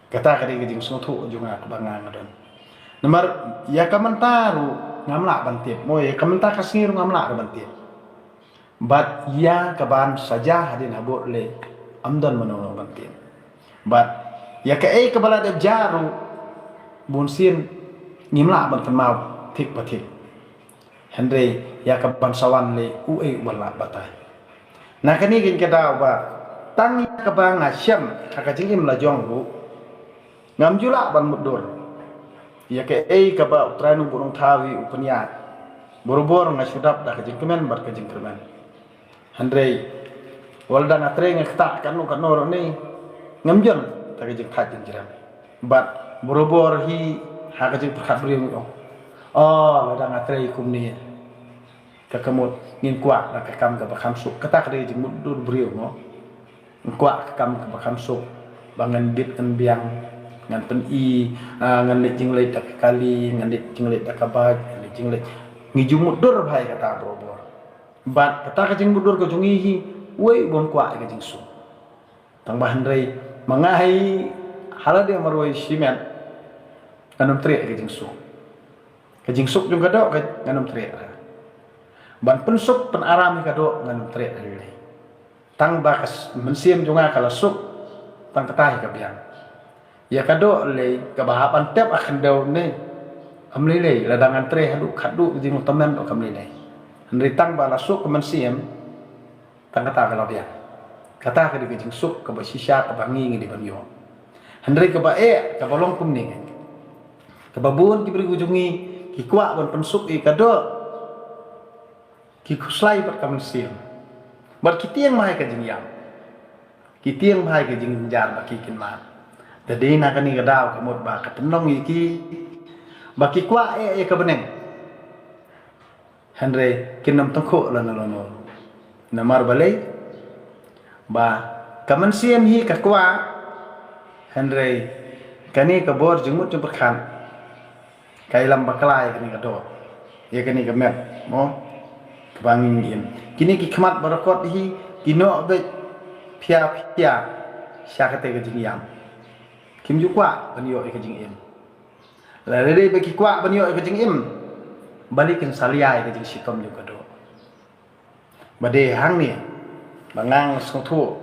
kata kadi gejing sutu juga kebangan ngadon nomor ya kamantaru ngamla bantip mo ya kamanta kasngiru ngamla bantip bat ya kaban saja hadin habur le amdan manono bantip bat ya ka kebala de jaru bunsin ngimla bantan mau tik patik Henry ya kaban sawan le wala batai nah kani gin kada ba tang kabang asyam kakajingim la jongru ngam jula ban mudur ya ke kaba utranu burung tawi upanya boro-boro ngasudap da kajing kemen bar kajing kemen Henry walda ngatre ngakta kanu kanoro ni ngam jon ta kajing tajin jiram bat boro-boro hi ha kajing perkat beriung oh walda ngatre kumni kakamut ngin kuat la kakam ka bakam suk kata kade jing mudur beriung mo kuat kakam ka bakam suk bangan bit kan biang ngan pen ngan le jinglet dak kali ngan le jinglet dak kabaj le jinglet ngiju mudur bhai kata bro bat kata ka jing mudur ko jungi hi wei bon kwa ka jing su tang bahan rei mangai halade maroi simen kanum tre ka jing su jung kado ka kanum tre ban pensuk pen aram ka do kanum tre rei tang bakas mensiem junga kala suk tang kata ka biang ya kado le kabahapan tep akan daun ne amlele ladangan tre hadu khadu jing temen do kamlele ritang bala suk kemensiam tang kata kala dia kata ka di jing suk ka basisya ka bangi ngi di banyo hendri ka bae ka balong kumni ka babun diberi ujungi ki kwa ban pensuk kado ki kuslai per kemensiam bar kitiang mai ka jing yang kitiang mai ka jing jar ba ki kin ma jadi nak ni kedau kemud ba kepenong iki baki kwa ke beneng Henry kinam tengkuk lana namar balai ba kamansiam hi ka kwa Henry kani ka bor jengmut jeng perkan kailam baklai kani kado ya kani kemet mo kebangin kini ki kemat barakot hi kino be pia syakate ke jingyam kim ju kwa banyo ke jing im la re be ki kwa banyo ke jing im balikin saliai ke jing sikom ju kado bade hang ni bangang sungtu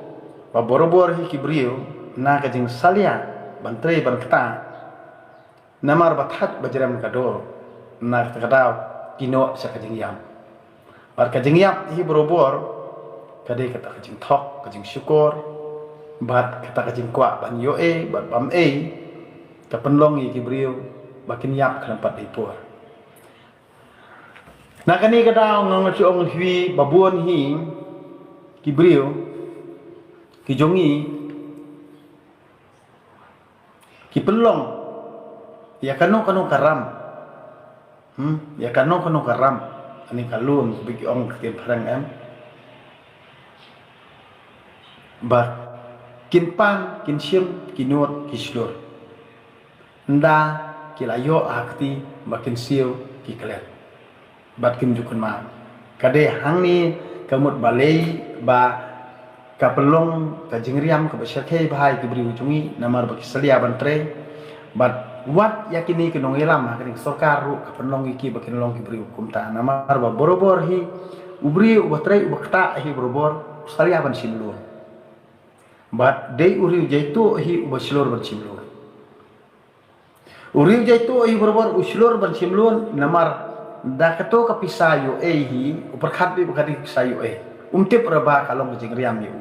ba borobor hi ki brio na ke jing salia bantre ban kata namar bathat bajram kado na kadau kino sa ke jing yam bar ke jing yam hi borobor kade kata ke jing thok ke jing syukur bat kata kajing kwa ban yo bat bam ka penlong ki brio bakin yap kenapa dipur nah kani kadau ngong ong hui babun hi ki brio ki jongi ki penlong ya kanu karam ya kanu karam ani kalun bigi ong ketin parang bat kin pan, kin sim, kinur, kislur. Nda kilayo akti bakin siu kiklet. Bat kim jukun ma. Kade hang ni kamut balai ba kapelong ka jingriam ka basyakhe bahai ki beri ujungi namar baki selia bantre bat wat yakini kinong ilam kini sokaru kapelong iki baki nolong ki beri hukum ta namar ba borobor hi ubri ubatre ubakta hi borobor selia ban simlur bat dei uriu jaitu hi ubaslur bercimlur uriu jaitu hi berbor uslur bercimlur namar da kato kapisayo hi uperkhat bi bukati pisayo umtip raba kalong jing riam yu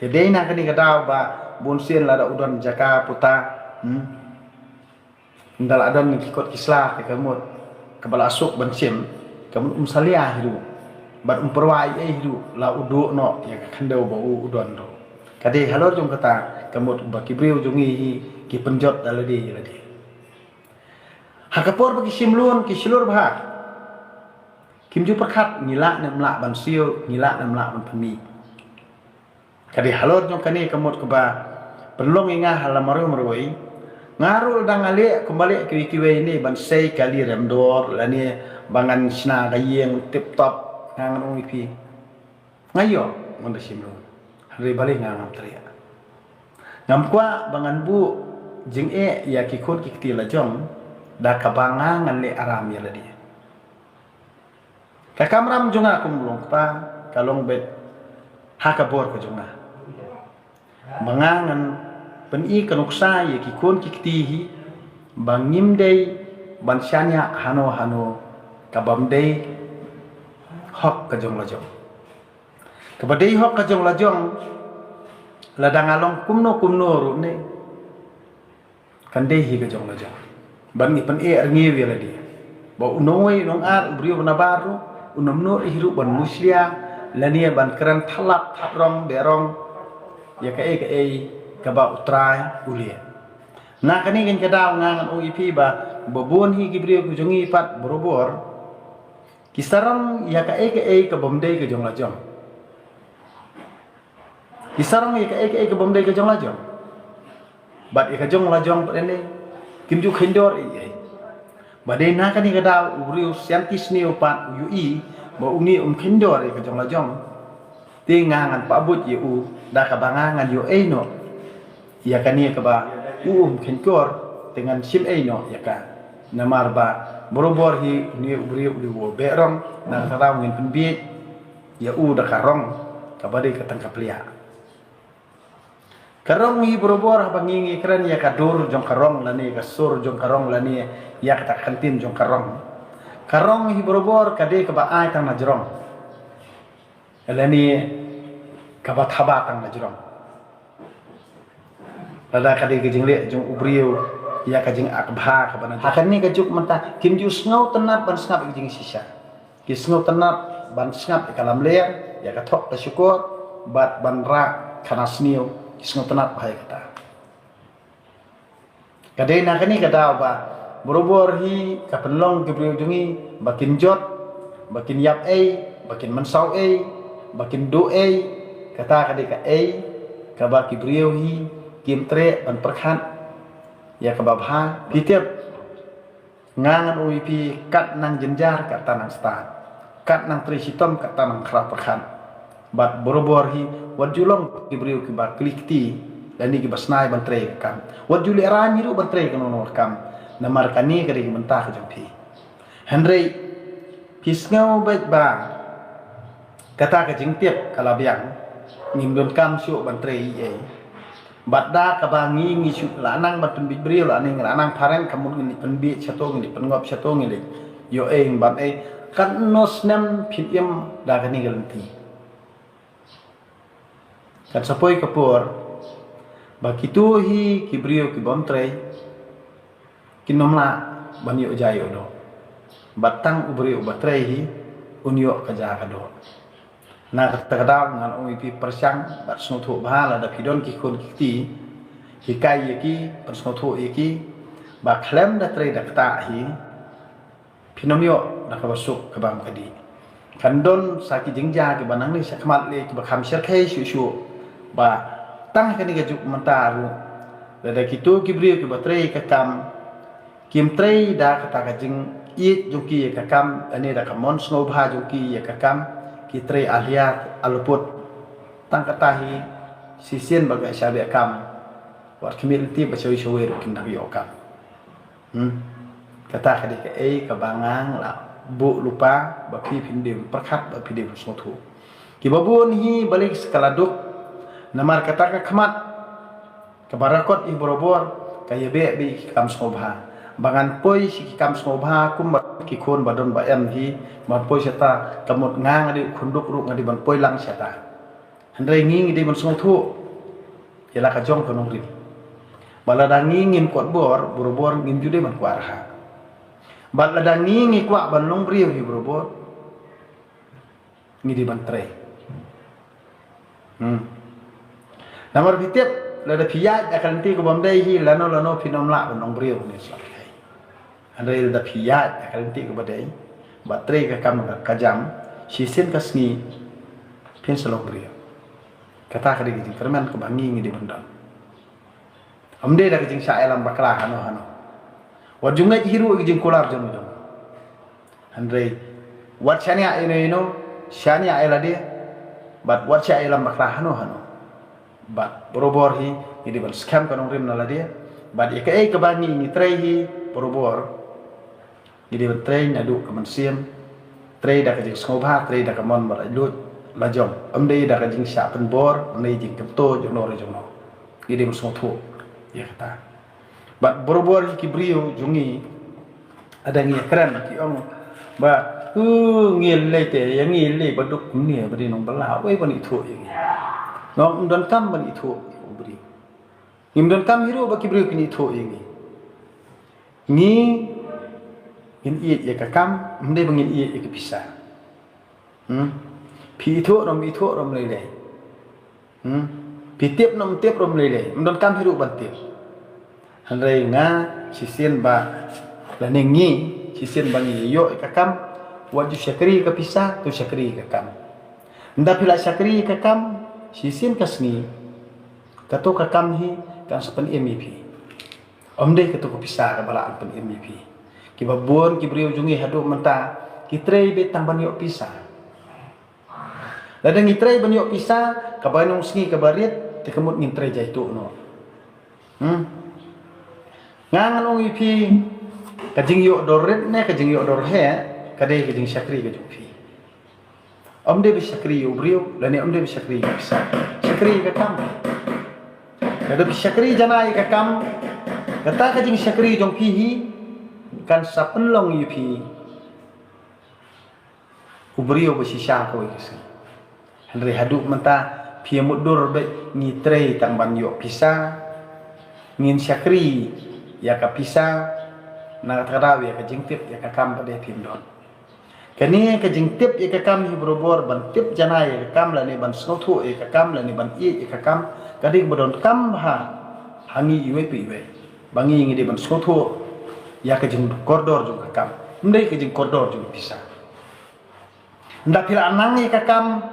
tedei na kani kadau ba bonsin lada udon jaka puta ndal adon kikot kislah ke kamut kabala asuk bensim kamun salia hidu bat perwai hidu la udu no ya kandau bau udon do kade halor jong kata kamut baki brio jongi ki penjot daladi hakapor bagi simlun ki silur bah kimju perkat ngilak nem lak ban siu ngilak nem lak ban pemi kade halor jong kani kamut keba perlong inga halamaru meroi ngarul dang ale kembali ke kiwe ini ban sei kali remdor lani bangan sna gayeng tip top nganong ipi ngayo mon simlun hari balik ngam teriak ngam kwa bangan bu jing ya kikut kikti la jong da kabangangan le aram ya la dia ka kamram junga kumlong pa kalong bet hakabor ko junga mangangan peni kanuksa ya kikun kiktihi bangim dei bansyanya hano kabam dei hok ka jong la jong kabadei hok ka jong la jong ladang along kumno ru ne kandei hi ka jong la jong ban ni pen ngi wi la dia ba unoi nong ar brio na baru unamno hiru ban muslia lania ban keran thalap thaprong berong ya ka ka ba utrai ulia na kani kan kadaw ngangan OEP ba babon hi gibrio ku jongi pat borobor kisarang ya ka bomdei ka jong la jong kisarang ya ka bomdei ka jong la jong bat ka jong la jong pene kimju khindor badai na kani kadaw ubrio siantis ni opat UI ba uni khindor ka jong la jong tingangan pabut yu da kabangangan yu no ya kani ka ba khindor dengan sim no ya ka namar ba borobor hi ni ubrio wo berong na kadaw ngin penbi ya da karong ka badai ka tangkap lia karong hi borobor bangingi keren ya kadur jong karong lani kasur jong karong lani ya kata kantin jong karong hi borobor kade ka ba ai tang najrong lani ka ba thaba tang najrong lada kade ke jingle jong ubrio ya ka jing akbha ka bana akan ni ka juk manta kim ju snau tenap ban snap jing sisa ki snau tenap ban snap kalam le ya ka thok ka syukur bat ban ra kana sniu kisno tenat bahaya kata kadai nak ni kata apa borobor hi kapenlong kebriu jungi bakin jot bakin yap bakin mensau bakin do kata kadai ka ka ba kebriu hi kimtre ban perkhat ya ka babha pitiap ngangan OEP kat nang jenjar kata nang stat kat nang trisitom kata nang kra perkhat bat borobor hi wajulong kibriu ki ba klikti dan ni ki basnai bantre kam wajuli rani ru bantre kan nor kam namar kani kari ki mentah ka jampi henry pisngau baik ba kata ka jingtiap kala biang ngimdon kam syuk bantre bat da ka ba ngi syuk lanang bat bibriu laning lanang paren kamun ni penbi chato ni pengop chato ni yo bat kan nosnem phitiam da kani galanti kan sapoi kapur bakitu hi kibrio ki bontre kinomla banyo jayo do batang ubrio batre hi unyo kaja kado na kata ngan OEP persang bat snotho bhala da pidon ki khon kiti hikai yaki persnotho yaki ba khlem da tre da kata hi pinomyo da kabasuk kabam kadi kandon saki jingja ki banang ni sakmat le ki bakham serkai shu ba tang kani ga juk mentaru da kitu kibriu ki batre ka kam kimtre da kata ka jing it juki ka kam ani da kamon snow bha juki ya ka kam kitre aliat aluput tang kata hi sisien bagai sabe kam war community ba chawi chawi kin da yo kam kata ka ka ka bangang la bu lupa ba pi pindim perkhat ba pidim snotu ki babun hi balik skaladuk namar kata ka khmat ka barakot i borobor kaya be kam smobha bangan poi si kam smobha kum ki khon badon ba em hi ma poi seta kamot ngang di khunduk ru ngadi ban poi lang seta handai ngi di ban smothu yala ka jong konong ri bala dangi ngim kot borobor ngim jude ban kwarha bala dangi ngi kwa ban long riu hi borobor ngi di ban tre namar fitiap lada piyat akan ti ko bamdai hi lano pinomla nong brio ni sakai andai lada piyat akan ti ko badai batre ka kam ka jam sisin kasni pin salong brio kata ka digi kerman ko bangi ngi di bandang amde da jing sa elam bakla hano wajunga hiru jing kolar jom andai wat shania ino shania elade bat wat sha elam bakla hano bat borobor hi idi bal scam kanong rim nala dia bad ya ke bangi ni trehi porobor jadi betrei nadu ke mensim trei dah ke jing sngobha trei dah ke mon bar lut lajong amdei dah ke jing sya penbor amdei jing kepto jong no jadi musmo thu ya kata bad porobor ki brio jungi ada ngi keren ki ong ba ngil le te yang ngil le baduk ni badi nong bala we bani thu yang nong don kam bani thu bri ngim don kam hiro ba ki brio kini thu yang ni in iet ya kakam mde bangin iet ya kepisah pi thu rom i thu rom le le pi tiep nom tiep rom le le mdon kam hiru ban tiep han re nga sisien ba la nengi sisien bangi yo kakam waju syakri kepisah tu syakri kakam nda pila syakri kakam sisien kasni kato kakam hi kan sapan MEP omde kato kepisah ka bala pen MEP ki babon ki brio jungi hadu menta ki trei be tang ban yo pisah ladang itrei ban yo pisah ka banung sngi ka barit te kemut ngin trei jai tu no ngangan ong ipi ka jing yo doret ne ka jing yo dor he ka dei ka jing syakri ka jupi omde be syakri yo brio lani omde be syakri ka pisah syakri ka kam kada be syakri janai ka kam kata ka jing syakri jong pihi kan sapen long yupi ubrio besi syako ikisi henry haduk menta pia mudur be ngitrei tang ban yo pisah ngin syakri ya ka pisah na tarawi ya ka jingtip ya ka kam pada pindon kani ka jingtip ya ka kam hibrobor ban tip janai ya ka kam la ni ban snothu ya ka kam la ni ban i ya ka kam kading bodon kam ha hangi iwe pi iwe bangi ngi de ban snothu ya ke jing koridor jung kakam ndai ke jing koridor jung pisah nda pila anang ka kam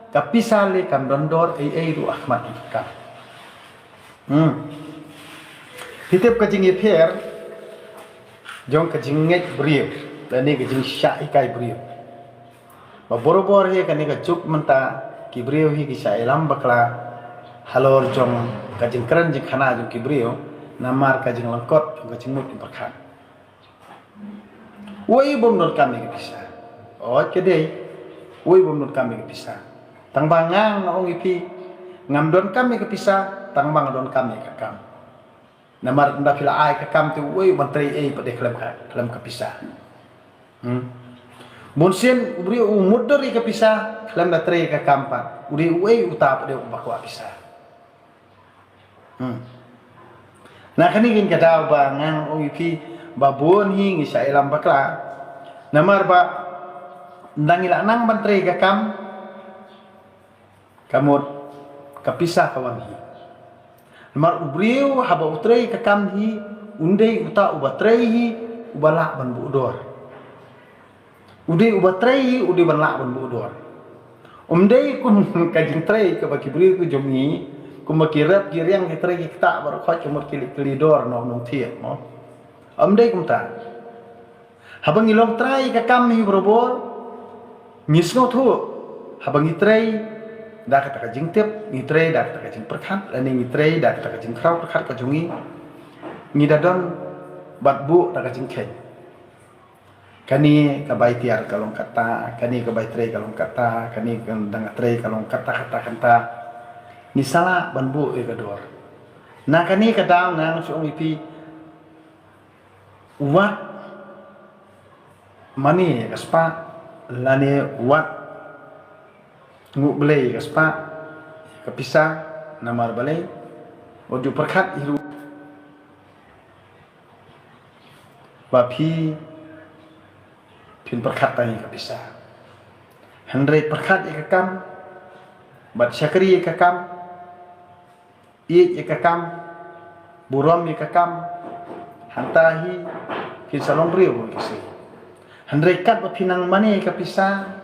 ka pisah le kam dondor ru ahmad kakam hitip ke jing iper jong ke jing nget brio tani ke jing sya ikai brio ba borobor he kan ka juk menta ki brio hi ki sya elam bakla halor jong ka jing kran jing khana jung ki brio namar ka jing lengkot ka jing mut berkhan woi bom non kami ke pisah oh kedai woi bom non kami ke pisah tang bangang ong ipi ngam don kami ke pisah tang bang don kami ke kam namar nda pila ai ke kam tu woi menteri pada kelam ke pisah bonsen ubri umudor ke pisah kelam da tre ke kampat uri woi uta pada bakwa pisah nah kani gin kadau bangang ong ipi babon hi ngi sa elam bakla namar ba ndangila nang menteri ka kam kamot kapisah kawan hi namar ubriu haba utrei ka kam hi undei uta ubatrei hi ubala ban budor udei ubatrei hi udei ban la ban budor umdei kun kajing trei ka baki briu ku jomi kumakirap kiriang kitrei kita bar khot kumot kilidor no nong thiet mo amdei kumta habang ilong trai ka kam hi brobor misno thu habang itrei da ka jingtep itrei da ka jing perkhat lani itrei da ka jing krau perkhat ka jungi ni dadon batbu da ka jing khen kani ka bai tiar kalong kata kani ka bai trei kalong kata kani kan dang trei kalong kata kata ni sala banbu e ka dor na kani ka daw nang su ipi wat mani kaspa lani wat ngublei kaspa kapisa namar balai odu perkhat hiru bapi pin perkhat tani kapisa handre perkhat ikakam bat syakri ikakam iik ikakam buram ikakam hantahi kin salong brio kisi handre kat pinang mani kapisa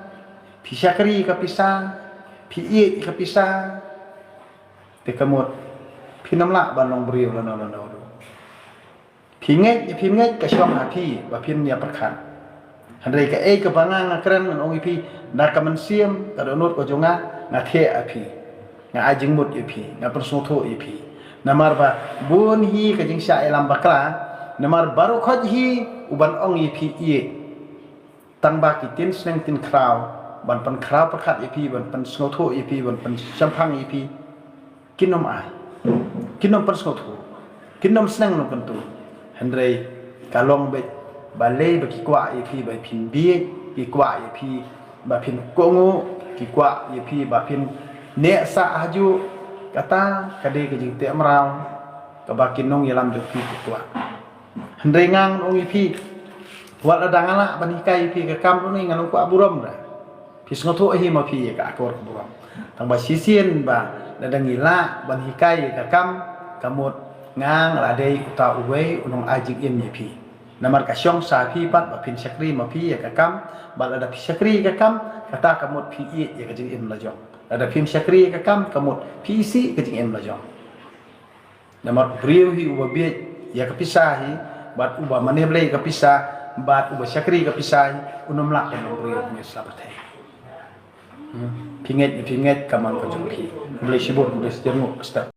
pi syakri kapisa pi iik kapisa te kamut pinamla balong brio lano pinget ka syong hati ba pin ya perkhat handre ka ka bangang akran ong ipi na kamansiam kadonot ko jonga na the api nga ajing mut ipi nga persotho ipi Namar ba bun hi ka jing sya elam bakla namar baru khoj hi uban ong yi phi ye tang ba ki tin sneng tin kraw ban pan kraw pakhat yi phi ban pan sngo tho yi phi ban pan champang yi phi kinom ai kinom pan sngo tho kinom sneng no kan tu handrei kalong be ba le ba ki kwa yi phi ba phin bi ki kwa yi phi ba phin kongo ki kwa yi phi ba phin ne sa haju kata kade ke jing te amrau ka ba kinong yalam de phi ki kwa handrei ngang ong yi phi wat adang ala ban hikai phi ka kam ni ngan kwa buram ra phi sngo tho hi ma phi ka akor buram tang ba sisien ba ladang ila ban hikai ka kam kamut ngang la dei uta uwe unong ajik im yi phi namar ka syong sa phi pat ba phin sakri ma phi ka kam ba la da phi sakri ka kam kata kamut phi i ya ka jing im la jong ada phim sakri ka kam kamut phi si ka jing im la jong namar briu hi uba be ya ka pisahi bat uba maneble ka pisah bat uba sakri ka pisah unum la ka briu ni slabathe pinget kaman ka jong phi boleh sibuk boleh jermu step